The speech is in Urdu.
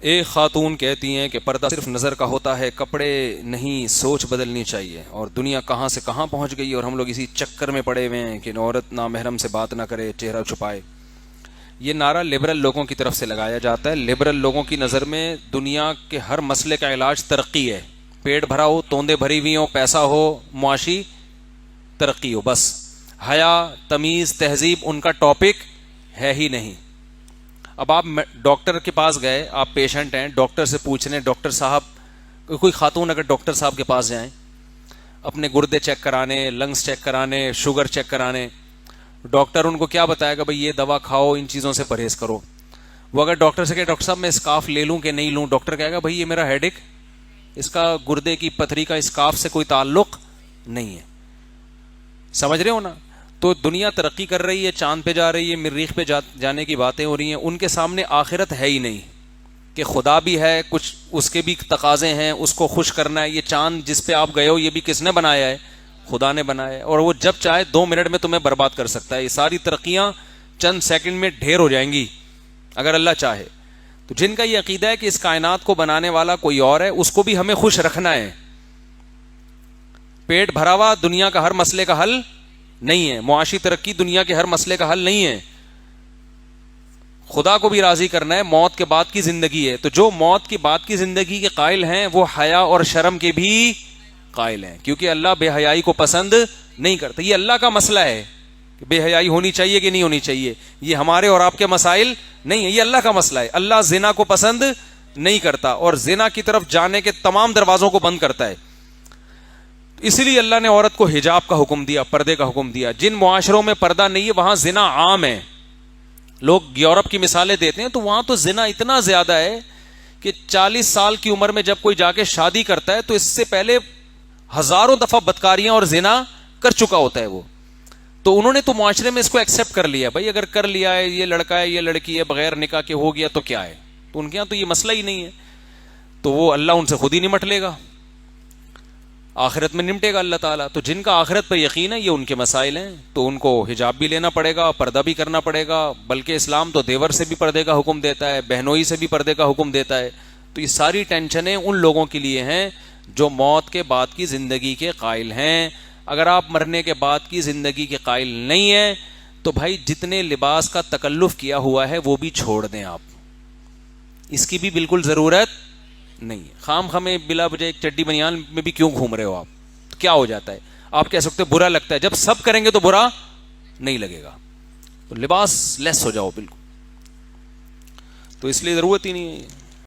ایک خاتون کہتی ہیں کہ پردہ صرف نظر کا ہوتا ہے، کپڑے نہیں، سوچ بدلنی چاہیے، اور دنیا کہاں سے کہاں پہنچ گئی اور ہم لوگ اسی چکر میں پڑے ہوئے ہیں کہ عورت نامحرم سے بات نہ کرے، چہرہ چھپائے۔ یہ نعرہ لبرل لوگوں کی طرف سے لگایا جاتا ہے۔ لبرل لوگوں کی نظر میں دنیا کے ہر مسئلے کا علاج ترقی ہے، پیٹ بھرا ہو، توندے بھری ہوئی ہوں، پیسہ ہو، معاشی ترقی ہو، بس حیا، تمیز، تہذیب ان کا ٹاپک ہے ہی نہیں۔ اب آپ ڈاکٹر کے پاس گئے، آپ پیشنٹ ہیں، ڈاکٹر سے پوچھ رہے ہیں ڈاکٹر صاحب، کوئی خاتون اگر ڈاکٹر صاحب کے پاس جائیں اپنے گردے چیک کرانے، لنگز چیک کرانے، شوگر چیک کرانے، ڈاکٹر ان کو کیا بتائے گا؟ بھئی یہ دوا کھاؤ، ان چیزوں سے پرہیز کرو۔ وہ اگر ڈاکٹر سے کہے ڈاکٹر صاحب میں اسکارف لے لوں کہ نہیں لوں، ڈاکٹر کہے گا بھئی یہ میرا ہیڈ ایک، اس کا گردے کی پتھری کا اسکارف سے کوئی تعلق نہیں ہے۔ سمجھ رہے ہو نا؟ تو دنیا ترقی کر رہی ہے، چاند پہ جا رہی ہے، مریخ پہ جانے کی باتیں ہو رہی ہیں، ان کے سامنے آخرت ہے ہی نہیں کہ خدا بھی ہے، کچھ اس کے بھی تقاضے ہیں، اس کو خوش کرنا ہے۔ یہ چاند جس پہ آپ گئے ہو یہ بھی کس نے بنایا ہے؟ خدا نے بنایا ہے، اور وہ جب چاہے 2 منٹ میں تمہیں برباد کر سکتا ہے۔ یہ ساری ترقیاں چند سیکنڈ میں ڈھیر ہو جائیں گی اگر اللہ چاہے۔ تو جن کا یہ عقیدہ ہے کہ اس کائنات کو بنانے والا کوئی اور ہے، اس کو بھی ہمیں خوش رکھنا ہے۔ پیٹ بھرا ہوا دنیا کا ہر مسئلے کا حل نہیں ہے، معاشی ترقی دنیا کے ہر مسئلے کا حل نہیں ہے۔ خدا کو بھی راضی کرنا ہے، موت کے بعد کی زندگی ہے، تو جو موت کے بعد کی زندگی کے قائل ہیں وہ حیا اور شرم کے بھی قائل ہیں، کیونکہ اللہ بے حیائی کو پسند نہیں کرتا۔ یہ اللہ کا مسئلہ ہے کہ بے حیائی ہونی چاہیے کہ نہیں ہونی چاہیے، یہ ہمارے اور آپ کے مسائل نہیں ہے، یہ اللہ کا مسئلہ ہے۔ اللہ زنا کو پسند نہیں کرتا اور زنا کی طرف جانے کے تمام دروازوں کو بند کرتا ہے۔ اسی لیے اللہ نے عورت کو حجاب کا حکم دیا، پردے کا حکم دیا۔ جن معاشروں میں پردہ نہیں ہے وہاں زنا عام ہے۔ لوگ یورپ کی مثالیں دیتے ہیں تو وہاں تو زنا اتنا زیادہ ہے کہ 40 سال کی عمر میں جب کوئی جا کے شادی کرتا ہے تو اس سے پہلے ہزاروں دفعہ بدکاریاں اور زنا کر چکا ہوتا ہے وہ۔ تو انہوں نے تو معاشرے میں اس کو ایکسیپٹ کر لیا، بھائی اگر کر لیا ہے، یہ لڑکا ہے، یہ لڑکی ہے، بغیر نکاح کے ہو گیا تو کیا ہے، تو ان کے یہاں تو یہ مسئلہ ہی نہیں ہے، تو وہ اللہ ان سے خود ہی نمٹ لے گا، آخرت میں نمٹے گا اللہ تعالیٰ۔ تو جن کا آخرت پر یقین ہے یہ ان کے مسائل ہیں، تو ان کو حجاب بھی لینا پڑے گا، پردہ بھی کرنا پڑے گا، بلکہ اسلام تو دیور سے بھی پردے کا حکم دیتا ہے، بہنوئی سے بھی پردے کا حکم دیتا ہے۔ تو یہ ساری ٹینشنیں ان لوگوں کے لیے ہیں جو موت کے بعد کی زندگی کے قائل ہیں۔ اگر آپ مرنے کے بعد کی زندگی کے قائل نہیں ہیں تو بھائی جتنے لباس کا تکلف کیا ہوا ہے وہ بھی چھوڑ دیں، آپ اس کی بھی بالکل ضرورت نہیں ہے۔ خام خامے بلا وجہ ایک چڈی بنیان میں بھی کیوں گھوم رہے ہو آپ؟ تو کیا ہو جاتا ہے؟ آپ کہہ سکتے برا لگتا ہے، جب سب کریں گے تو برا نہیں لگے گا، تو لباس لیس ہو جاؤ بالکل، تو اس لیے ضرورت ہی نہیں ہے۔